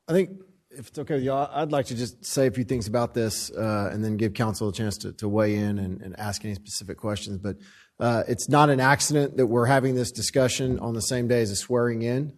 I think if it's okay with y'all, I'd like to just say a few things about this and then give council a chance to weigh in and ask any specific questions. But it's not an accident that we're having this discussion on the same day as a swearing in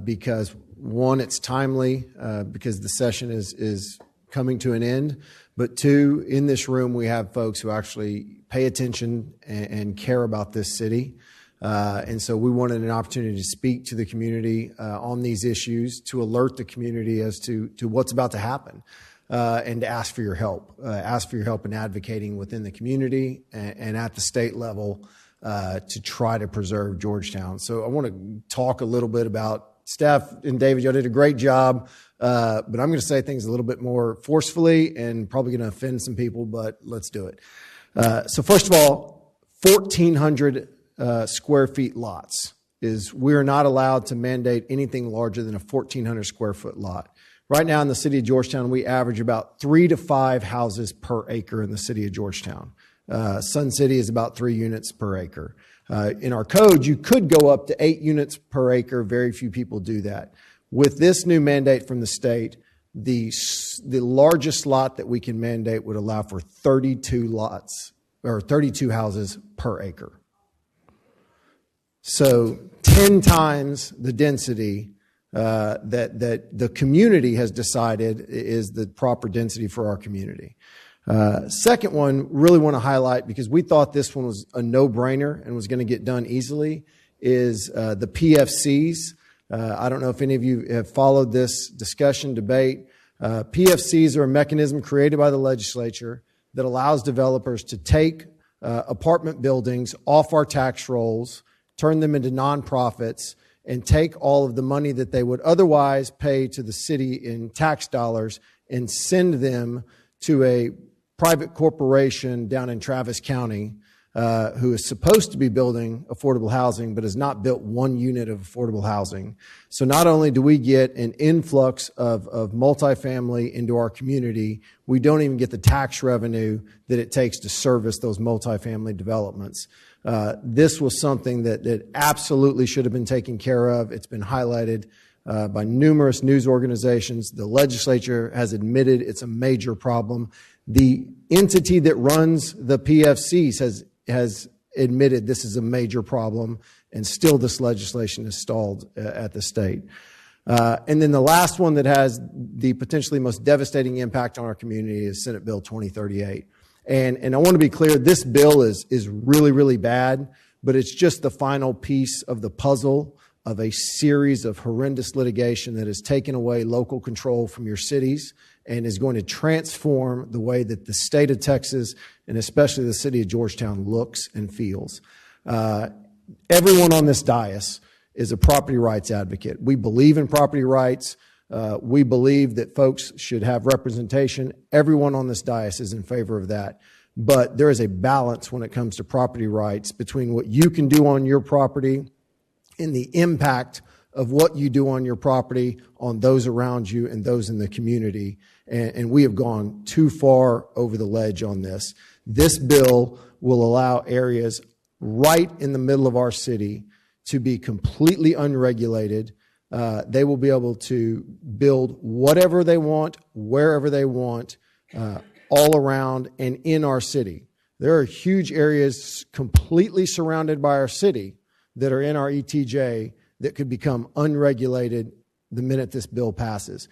because, one, it's timely because the session is coming to an end. But two, in this room, we have folks who actually pay attention and care about this city. And so we wanted an opportunity to speak to the community on these issues, to alert the community as to what's about to happen, and to ask for your help. Ask for your help in advocating within the community and at the state level to try to preserve Georgetown. So I want to talk a little bit about Steph and David. Y'all did a great job, but I'm going to say things a little bit more forcefully and probably going to offend some people, but let's do it. So first of all, 1,400 square feet lots is we're not allowed to mandate anything larger than a 1,400 square foot lot. Right now in the city of Georgetown, we average about 3 to 5 houses per acre in the city of Georgetown. Sun City is about 3 units per acre. In our code, you could go up to 8 units per acre. Very few people do that. With this new mandate from the state, the largest lot that we can mandate would allow for 32 lots or 32 houses per acre. So 10 times the density that the community has decided is the proper density for our community. Second one, really want to highlight because we thought this one was a no-brainer and was going to get done easily, is the PFCs. I don't know if any of you have followed this discussion, debate. PFCs are a mechanism created by the legislature that allows developers to take apartment buildings off our tax rolls, turn them into nonprofits, and take all of the money that they would otherwise pay to the city in tax dollars and send them to a private corporation down in Travis County who is supposed to be building affordable housing but has not built 1 unit of affordable housing. So not only do we get an influx of multifamily into our community, we don't even get the tax revenue that it takes to service those multifamily developments. This was something that absolutely should have been taken care of. It's been highlighted by numerous news organizations. The legislature has admitted it's a major problem. The entity that runs the PFCs has admitted this is a major problem, and still this legislation is stalled at the state. And then the last one that has the potentially most devastating impact on our community is Senate Bill 2038. And I want to be clear, this bill is really, really bad, but it's just the final piece of the puzzle of a series of horrendous litigation that has taken away local control from your cities and is going to transform the way that the state of Texas and especially the city of Georgetown looks and feels. Everyone on this dais is a property rights advocate. We believe in property rights. We believe that folks should have representation. Everyone on this dais is in favor of that. But there is a balance when it comes to property rights between what you can do on your property and the impact of what you do on your property on those around you and those in the community. And we have gone too far over the ledge on this. This bill will allow areas right in the middle of our city to be completely unregulated. They will be able to build whatever they want, wherever they want, all around and in our city. There are huge areas completely surrounded by our city that are in our ETJ that could become unregulated the minute this bill passes.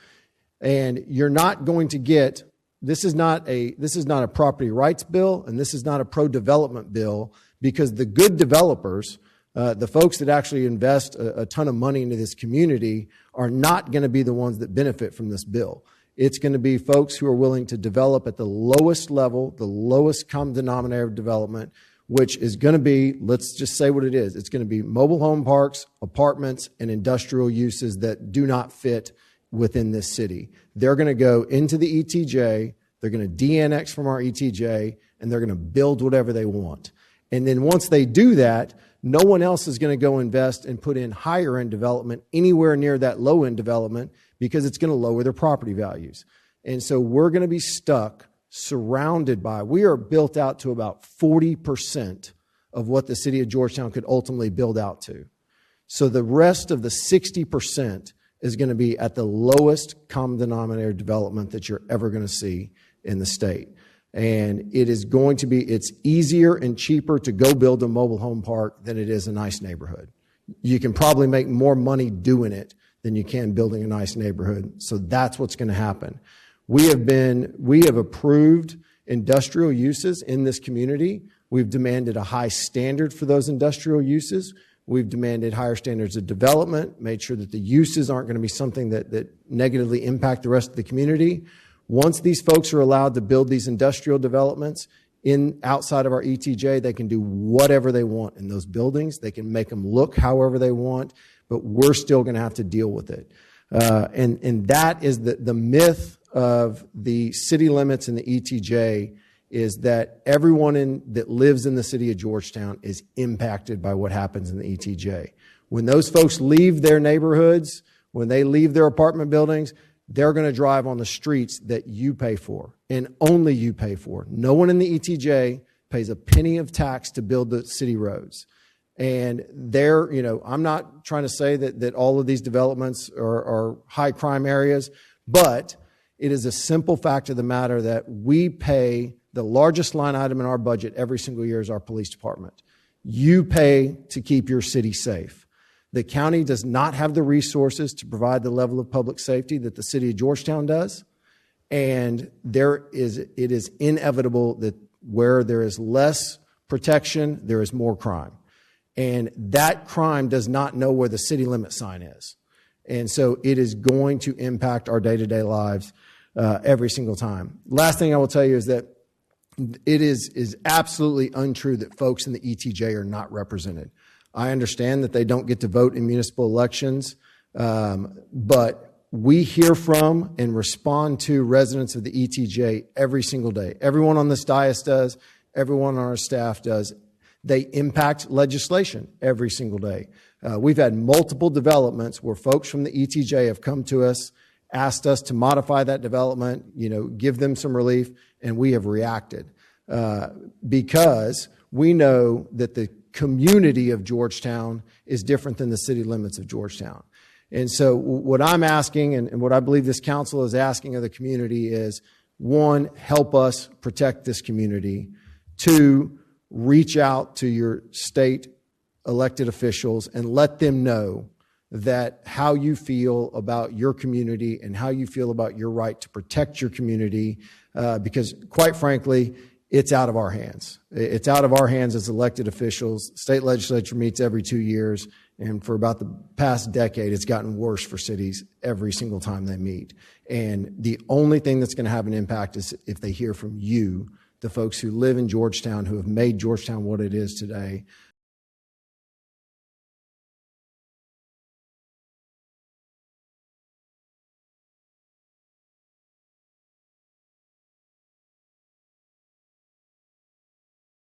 And you're not going to get, this is not a property rights bill, and this is not a pro-development bill, because the good developers, the folks that actually invest a ton of money into this community, are not going to be the ones that benefit from this bill. It's going to be folks who are willing to develop at the lowest level, the lowest common denominator of development, which is going to be, let's just say what it is. It's going to be mobile home parks, apartments, and industrial uses that do not fit within this city. They're going to go into the ETJ, they're going to de-annex from our ETJ, and they're going to build whatever they want. And then once they do that, no one else is going to go invest and put in higher end development anywhere near that low end development, because it's going to lower their property values. And so we're going to be stuck surrounded by, we are built out to about 40% of what the city of Georgetown could ultimately build out to. So the rest of the 60% is going to be at the lowest common denominator development that you're ever going to see in the state. And it is going to be, it's easier and cheaper to go build a mobile home park than it is a nice neighborhood. You can probably make more money doing it than you can building a nice neighborhood. So that's what's going to happen. We have approved industrial uses in this community. We've demanded a high standard for those industrial uses. We've demanded higher standards of development, made sure that the uses aren't going to be something that negatively impact the rest of the community. Once these folks are allowed to build these industrial developments outside of our ETJ, they can do whatever they want in those buildings. They can make them look however they want, but we're still going to have to deal with it. And that is the myth of the city limits and the ETJ, is that everyone that lives in the city of Georgetown is impacted by what happens in the ETJ. When those folks leave their neighborhoods, when they leave their apartment buildings, they're going to drive on the streets that you pay for, and only you pay for. No one in the ETJ pays a penny of tax to build the city roads. And I'm not trying to say that all of these developments are high crime areas, but it is a simple fact of the matter that we pay the largest line item in our budget every single year is our police department. You pay to keep your city safe. The county does not have the resources to provide the level of public safety that the city of Georgetown does. And it is inevitable that where there is less protection, there is more crime. And that crime does not know where the city limit sign is. And so it is going to impact our day-to-day lives every single time. Last thing I will tell you is that it is absolutely untrue that folks in the ETJ are not represented. I understand that they don't get to vote in municipal elections, but we hear from and respond to residents of the ETJ every single day. Everyone on this dais does. Everyone on our staff does. They impact legislation every single day. We've had multiple developments where folks from the ETJ have come to us, asked us to modify that development, give them some relief, and we have reacted because we know that the community of Georgetown is different than the city limits of Georgetown. And so what I'm asking, and what I believe this council is asking of the community is, one, help us protect this community. Two, reach out to your state elected officials and let them know that how you feel about your community and how you feel about your right to protect your community, because quite frankly, it's out of our hands. It's out of our hands as elected officials. State legislature meets every 2 years, and for about the past decade, it's gotten worse for cities every single time they meet. And the only thing that's going to have an impact is if they hear from you, the folks who live in Georgetown, who have made Georgetown what it is today.